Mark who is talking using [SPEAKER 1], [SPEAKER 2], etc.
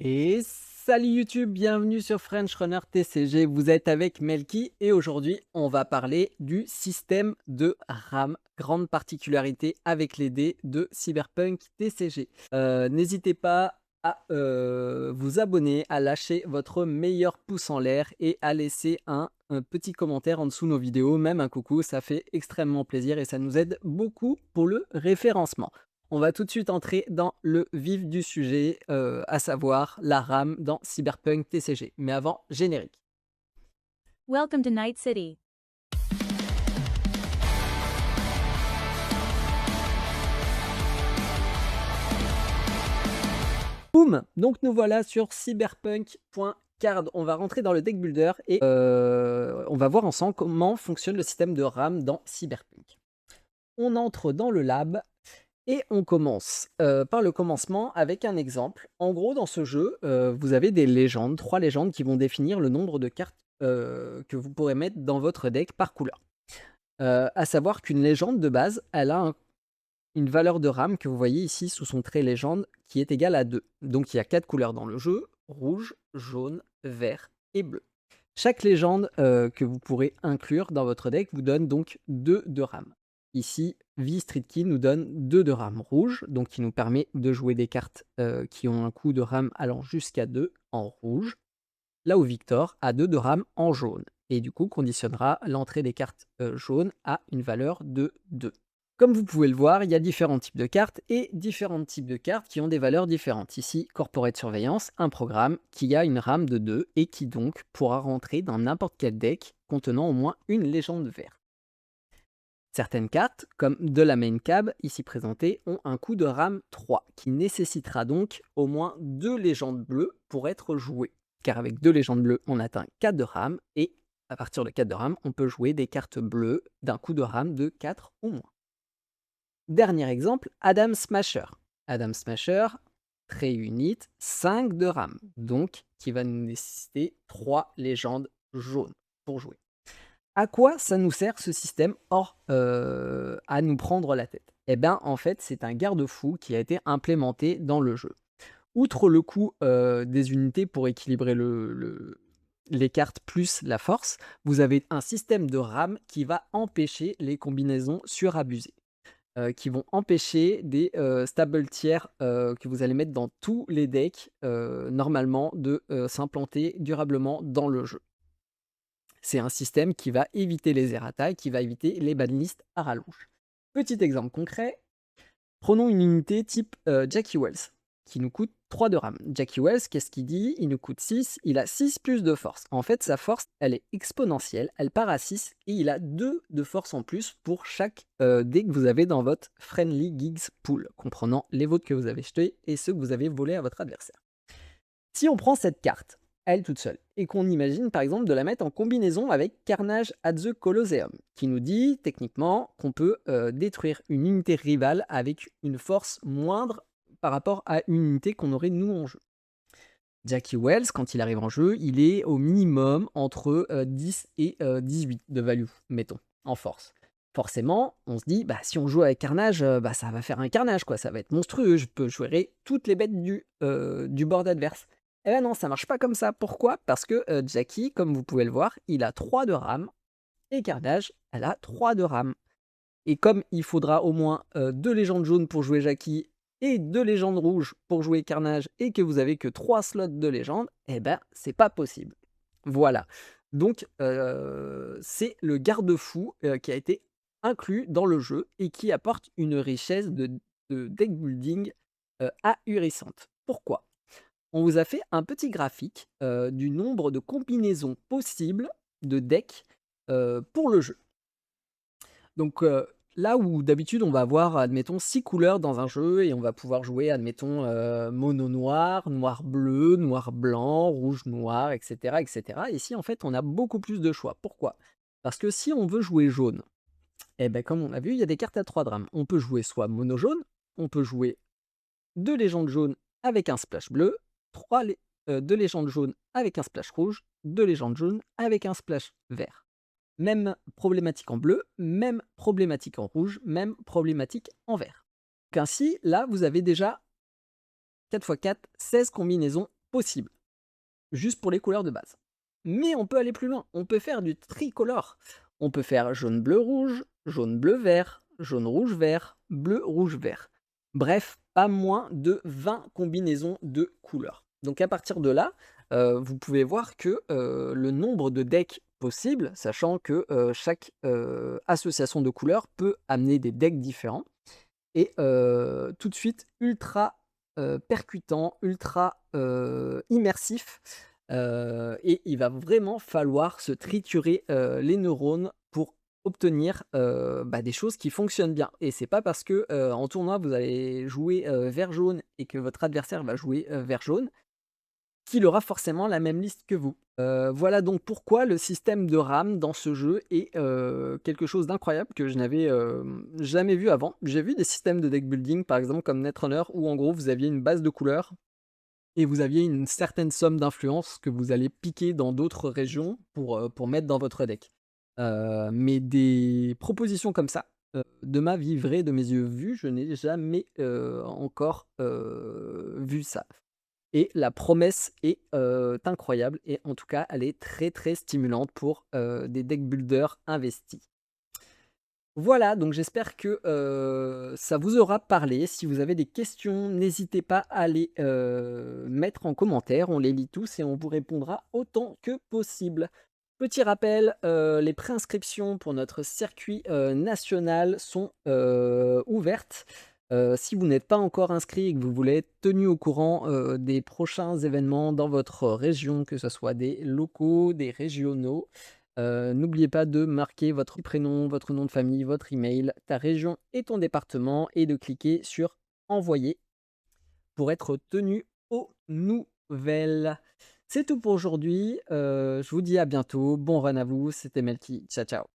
[SPEAKER 1] Et salut YouTube, bienvenue sur French Runner TCG. Vous êtes avec Melky et aujourd'hui on va parler du système de RAM. Grande particularité avec les dés de Cyberpunk TCG. N'hésitez pas à vous abonner, à lâcher votre meilleur pouce en l'air et à laisser un petit commentaire en dessous de nos vidéos, même un coucou, ça fait extrêmement plaisir et ça nous aide beaucoup pour le référencement. On va tout de suite entrer dans le vif du sujet, à savoir la RAM dans Cyberpunk TCG. Mais avant, générique.
[SPEAKER 2] Welcome to Night City.
[SPEAKER 1] Boum! Donc nous voilà sur cyberpunk.card. On va rentrer dans le deck builder et on va voir ensemble comment fonctionne le système de RAM dans Cyberpunk. On entre dans le lab et on commence par le commencement avec un exemple. En gros, dans ce jeu, vous avez des légendes, 3 légendes qui vont définir le nombre de cartes que vous pourrez mettre dans votre deck par couleur. À savoir qu'une légende de base, elle a une valeur de RAM que vous voyez ici sous son trait légende qui est égale à 2. Donc il y a 4 couleurs dans le jeu, rouge, jaune, vert et bleu. Chaque légende que vous pourrez inclure dans votre deck vous donne donc 2 de RAM. Ici, V Street Key nous donne 2 de RAM rouge, donc qui nous permet de jouer des cartes qui ont un coût de RAM allant jusqu'à 2 en rouge, là où Victor a 2 de RAM en jaune, et du coup conditionnera l'entrée des cartes jaunes à une valeur de 2. Comme vous pouvez le voir, il y a différents types de cartes et différents types de cartes qui ont des valeurs différentes. Ici, Corporate Surveillance, un programme qui a une RAM de 2 et qui donc pourra rentrer dans n'importe quel deck contenant au moins une légende verte. Certaines cartes, comme de la main cab, ici présentée, ont un coût de RAM 3, qui nécessitera donc au moins 2 légendes bleues pour être jouées. Car avec 2 légendes bleues, on atteint 4 de RAM, et à partir de 4 de RAM, on peut jouer des cartes bleues d'un coût de RAM de 4 ou moins. Dernier exemple, Adam Smasher. Adam Smasher, trait unit, 5 de RAM, donc qui va nous nécessiter 3 légendes jaunes pour jouer. À quoi ça nous sert ce système hors à nous prendre la tête? Eh bien, en fait, c'est un garde-fou qui a été implémenté dans le jeu. Outre le coût des unités pour équilibrer les cartes plus la force, vous avez un système de RAM qui va empêcher les combinaisons surabusées, qui vont empêcher des stable tiers que vous allez mettre dans tous les decks normalement de s'implanter durablement dans le jeu. C'est un système qui va éviter les errata et qui va éviter les banlists à rallonge. Petit exemple concret, prenons une unité type Jackie Wells, qui nous coûte 3 de RAM. Jackie Wells, qu'est-ce qu'il dit? Il nous coûte 6, il a 6 plus de force. En fait, sa force, elle est exponentielle, elle part à 6, et il a 2 de force en plus pour chaque dé que vous avez dans votre Friendly Gigs Pool, comprenant les vôtres que vous avez jetés et ceux que vous avez volés à votre adversaire. Si on prend cette carte, elle toute seule, et qu'on imagine par exemple de la mettre en combinaison avec Carnage at the Colosseum, qui nous dit techniquement qu'on peut détruire une unité rivale avec une force moindre par rapport à une unité qu'on aurait nous en jeu. Jackie Wells, quand il arrive en jeu, il est au minimum entre 10 et 18 de value, mettons, en force. Forcément, on se dit, bah, si on joue avec Carnage, bah, ça va faire un Carnage, quoi. Ça va être monstrueux. Je peux jouer toutes les bêtes du board adverse. Eh ben non, ça marche pas comme ça. Pourquoi? Parce que Jackie, comme vous pouvez le voir, il a 3 de RAM et Carnage, elle a 3 de RAM. Et comme il faudra au moins 2 légendes jaunes pour jouer Jackie et 2 légendes rouges pour jouer Carnage et que vous avez que 3 slots de légendes, eh ben c'est pas possible. Voilà. Donc c'est le garde-fou qui a été inclus dans le jeu et qui apporte une richesse de deck building ahurissante. Pourquoi? On vous a fait un petit graphique du nombre de combinaisons possibles de decks pour le jeu. Donc là où d'habitude on va avoir, admettons, 6 couleurs dans un jeu et on va pouvoir jouer, admettons, mono noir, noir bleu, noir blanc, rouge noir, et cetera, et cetera. Ici, en fait, on a beaucoup plus de choix. Pourquoi? Parce que si on veut jouer jaune, et ben comme on a vu, il y a des cartes à 3 drames. On peut jouer soit mono jaune, on peut jouer 2 légendes jaunes avec un splash bleu, 2 légendes jaunes avec un splash rouge, 2 légendes jaunes avec un splash vert. Même problématique en bleu, même problématique en rouge, même problématique en vert. Donc ainsi, là, vous avez déjà 4 x 4, 16 combinaisons possible, juste pour les couleurs de base. Mais on peut aller plus loin, on peut faire du tricolore. On peut faire jaune, bleu, rouge, jaune, bleu, vert, jaune, rouge, vert, bleu, rouge, vert. Bref, pas moins de 20 combinaisons de couleurs. Donc à partir de là, vous pouvez voir que le nombre de decks possibles, sachant que chaque association de couleurs peut amener des decks différents, et tout de suite ultra percutant, ultra immersif. Et il va vraiment falloir se triturer les neurones pour obtenir des choses qui fonctionnent bien. Et c'est pas parce que en tournoi vous allez jouer vert jaune et que votre adversaire va jouer vert jaune qu'il aura forcément la même liste que vous. Voilà donc pourquoi le système de RAM dans ce jeu est quelque chose d'incroyable que je n'avais jamais vu avant. J'ai vu des systèmes de deck building par exemple comme Netrunner où en gros vous aviez une base de couleurs et vous aviez une certaine somme d'influence que vous allez piquer dans d'autres régions pour mettre dans votre deck. Mais des propositions comme ça, de ma vie vraie, de mes yeux vus, je n'ai jamais encore vu ça. Et la promesse est incroyable et en tout cas, elle est très très stimulante pour des deck builders investis. Voilà, donc j'espère que ça vous aura parlé. Si vous avez des questions, n'hésitez pas à les mettre en commentaire. On les lit tous et on vous répondra autant que possible. Petit rappel, les préinscriptions pour notre circuit national sont ouvertes. Si vous n'êtes pas encore inscrit et que vous voulez être tenu au courant des prochains événements dans votre région, que ce soit des locaux, des régionaux, n'oubliez pas de marquer votre prénom, votre nom de famille, votre email, ta région et ton département et de cliquer sur envoyer pour être tenu aux nouvelles. C'est tout pour aujourd'hui. Je vous dis à bientôt. Bon run à vous. C'était Melty. Ciao, ciao.